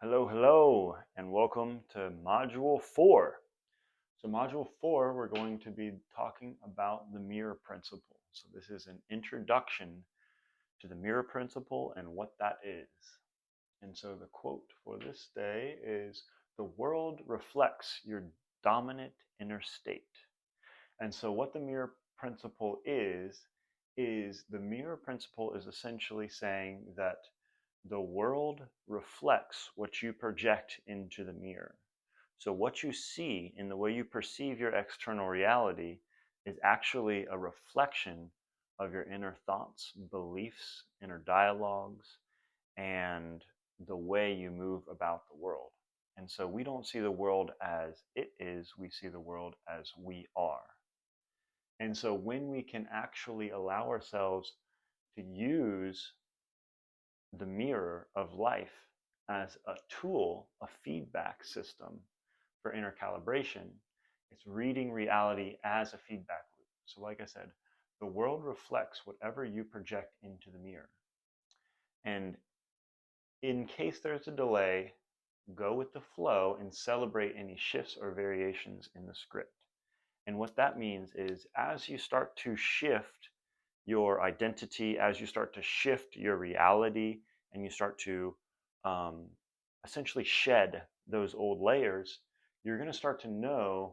Hello, hello, and welcome to Module 4. So, Module 4, we're going to be talking about the mirror principle. So, this is an introduction to the mirror principle and what that is. And so, the quote for this day is: "The world reflects your dominant inner state." And so, what the mirror principle is the mirror principle is essentially saying that the world reflects what you project into the mirror. So, what you see in the way you perceive your external reality is actually a reflection of your inner thoughts, beliefs, inner dialogues, and the way you move about the world. And so, we don't see the world as it is, we see the world as we are. And so, when we can actually allow ourselves to use the mirror of life as a tool, a feedback system for inner calibration, it's reading reality as a feedback loop. So, like I said, the world reflects whatever you project into the mirror. And in case there's a delay, go with the flow and celebrate any shifts or variations in the script. And what that means is as you start to shift your identity, as you start to shift your reality, and you start to um, essentially shed those old layers, you're going to start to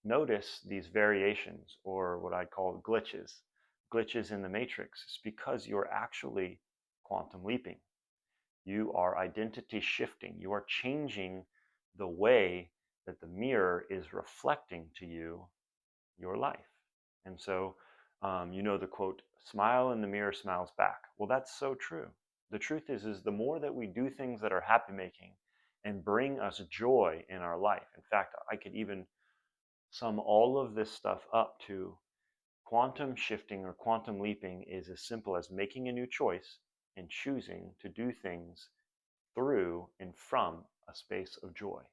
notice these variations, or what I call glitches in the matrix. It's because you're actually quantum leaping. You are identity shifting. You are changing the way that the mirror is reflecting to you your life. And so, you know the quote, "Smile and the mirror smiles back." Well, that's so true. The truth is the more that we do things that are happy making and bring us joy in our life. In fact, I could even sum all of this stuff up to quantum shifting or quantum leaping is as simple as making a new choice and choosing to do things through and from a space of joy.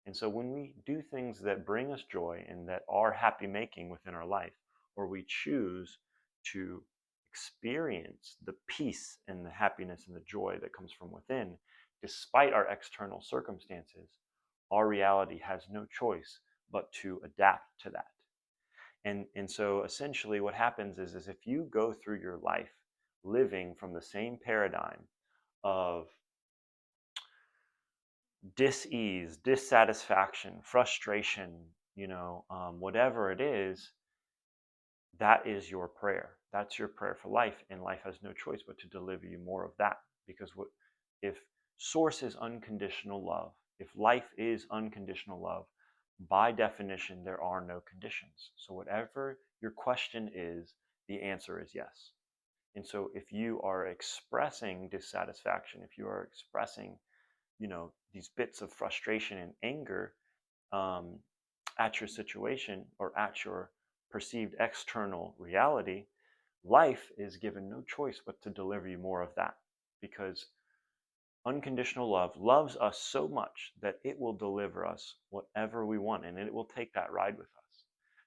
And so when we do things that bring us joy and that are happy making within our life, or we choose to experience the peace and the happiness and the joy that comes from within, despite our external circumstances, our reality has no choice but to adapt to that. And so essentially what happens is if you go through your life living from the same paradigm of dis-ease, dissatisfaction, frustration, whatever it is, that is your prayer. That's your prayer for life, and life has no choice but to deliver you more of that. Because if source is unconditional love, if life is unconditional love, by definition, there are no conditions. So whatever your question is, the answer is yes. And so if you are expressing dissatisfaction, if you are expressing these bits of frustration and anger um, at your situation or at your perceived external reality, life is given no choice but to deliver you more of that, because unconditional love loves us so much that it will deliver us whatever we want, and it will take that ride with us.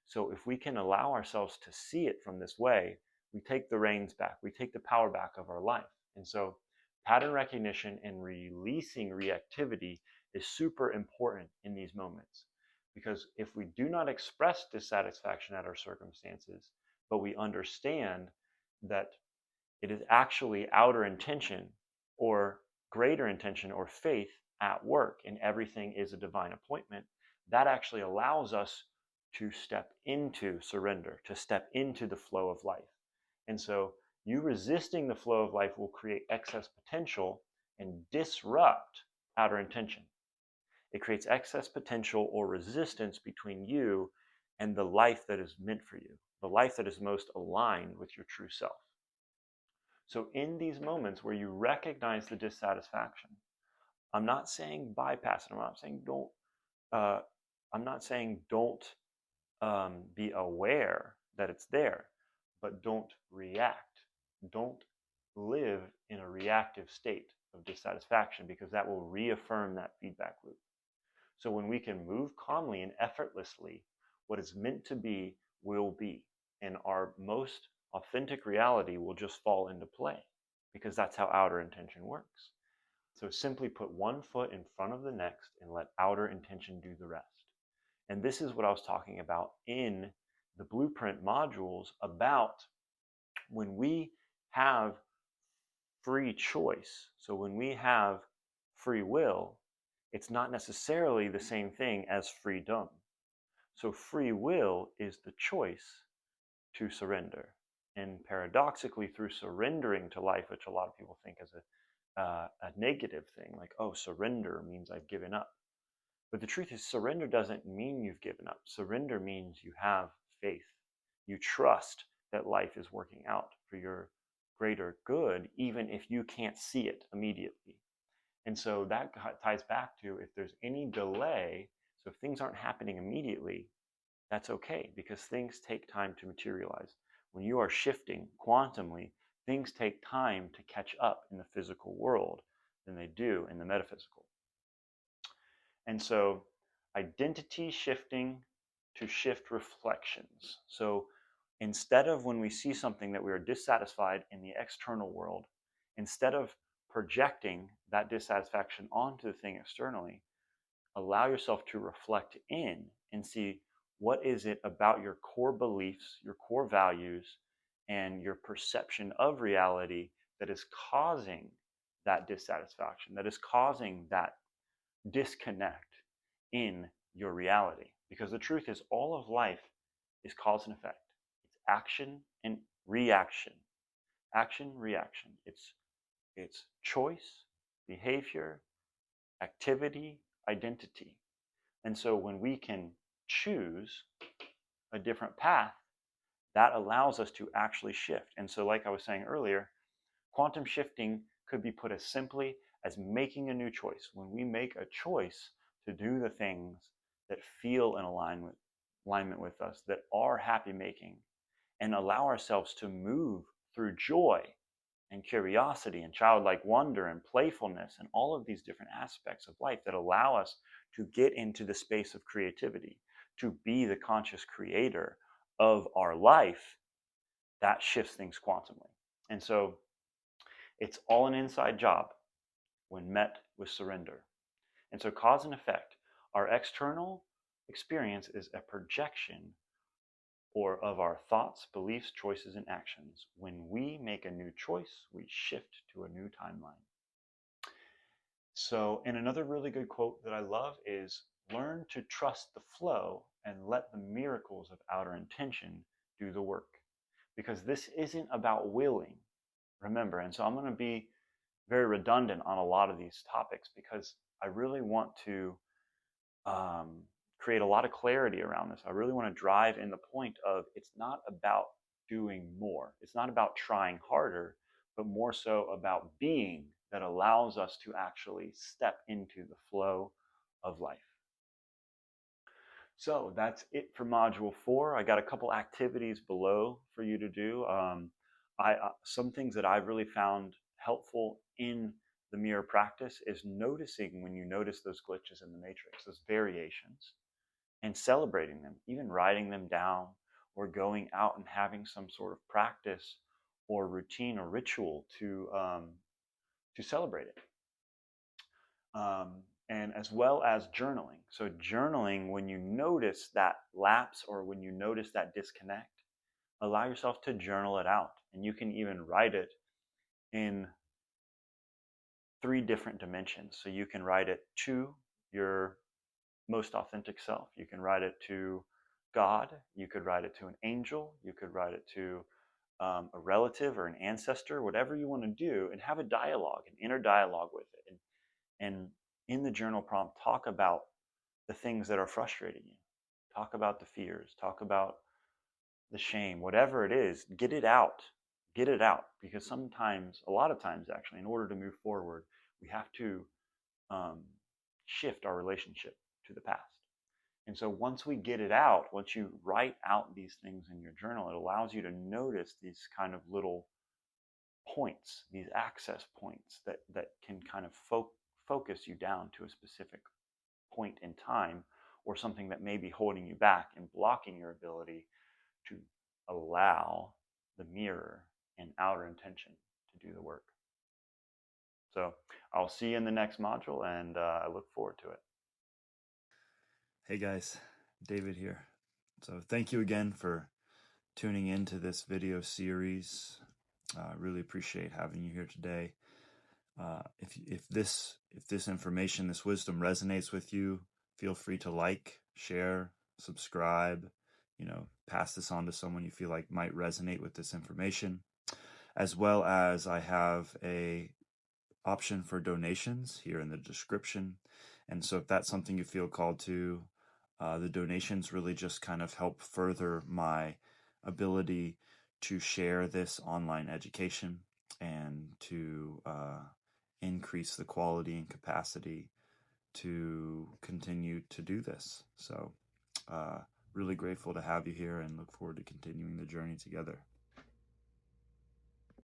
So if we can allow ourselves to see it from this way, we take the reins back, we take the power back of our life. And so pattern recognition and releasing reactivity is super important in these moments, because if we do not express dissatisfaction at our circumstances, but we understand that it is actually outer intention or greater intention or faith at work and everything is a divine appointment, that actually allows us to step into surrender, to step into the flow of life. And so you resisting the flow of life will create excess potential and disrupt outer intention. It creates excess potential or resistance between you and the life that is meant for you, the life that is most aligned with your true self. So in these moments where you recognize the dissatisfaction, I'm not saying bypass it. Uh, I'm not saying don't be aware that it's there, but don't react. Don't live in a reactive state of dissatisfaction, because that will reaffirm that feedback loop. So when we can move calmly and effortlessly, what is meant to be will be, and our most authentic reality will just fall into play, because that's how outer intention works. So simply put one foot in front of the next and let outer intention do the rest. And this is what I was talking about in the blueprint modules about when we have free choice. So when we have free will, it's not necessarily the same thing as freedom. So free will is the choice to surrender. And paradoxically, through surrendering to life, which a lot of people think is a negative thing, like, oh, surrender means I've given up. But the truth is, surrender doesn't mean you've given up. Surrender means you have faith. You trust that life is working out for your greater good, even if you can't see it immediately. And so that ties back to if there's any delay, so if things aren't happening immediately, that's okay because things take time to materialize. When you are shifting quantumly, things take time to catch up in the physical world than they do in the metaphysical. And so identity shifting to shift reflections. So instead of when we see something that we are dissatisfied in the external world, instead of projecting that dissatisfaction onto the thing externally, allow yourself to reflect in and see what is it about your core beliefs, your core values, and your perception of reality that is causing that dissatisfaction, that is causing that disconnect in your reality. Because the truth is, all of life is cause and effect. It's action and reaction. Action, reaction. It's choice, behavior, activity, identity. And so when we can choose a different path, that allows us to actually shift. And so, like I was saying earlier, quantum shifting could be put as simply as making a new choice. When we make a choice to do the things that feel in alignment with us, that are happy making, and allow ourselves to move through joy and curiosity and childlike wonder and playfulness and all of these different aspects of life that allow us to get into the space of creativity, to be the conscious creator of our life, that shifts things quantumly. And so it's all an inside job when met with surrender. And so cause and effect, our external experience is a projection or of our thoughts, beliefs, choices, and actions. When we make a new choice, we shift to a new timeline. So, and another really good quote that I love is learn to trust the flow and let the miracles of outer intention do the work. Because this isn't about willing, remember. And so I'm going to be very redundant on a lot of these topics because I really want to create a lot of clarity around this. I really want to drive in the point of it's not about doing more. It's not about trying harder, but more so about being that allows us to actually step into the flow of life. So that's it for Module 4. I got a couple activities below for you to do. Some things that I've really found helpful in the mirror practice is noticing when you notice those glitches in the matrix, those variations, and celebrating them, even writing them down or going out and having some sort of practice or routine or ritual to celebrate it. And as well as journaling. So journaling, when you notice that lapse or when you notice that disconnect, allow yourself to journal it out. And you can even write it in 3 different dimensions. So you can write it to your most authentic self. You can write it to God. You could write it to an angel. You could write it to a relative or an ancestor, whatever you want to do, and have a dialogue, an inner dialogue with it. And in the journal prompt, talk about the things that are frustrating you. Talk about the fears. Talk about the shame, whatever it is, get it out. Get it out. Because sometimes, a lot of times actually, in order to move forward, we have to shift our relationship to the past. And so once we get it out, once you write out these things in your journal, it allows you to notice these kind of little points, these access points that can kind of focus you down to a specific point in time or something that may be holding you back and blocking your ability to allow the mirror and outer intention to do the work. So I'll see you in the next module, and I look forward to it. Hey guys, David here. So thank you again for tuning into this video series. I really appreciate having you here today. If this information, this wisdom resonates with you, feel free to like, share, subscribe. Pass this on to someone you feel like might resonate with this information. As well as I have a option for donations here in the description. And so if that's something you feel called to, the donations really just kind of help further my ability to share this online education and to increase the quality and capacity to continue to do this. So, really grateful to have you here and look forward to continuing the journey together.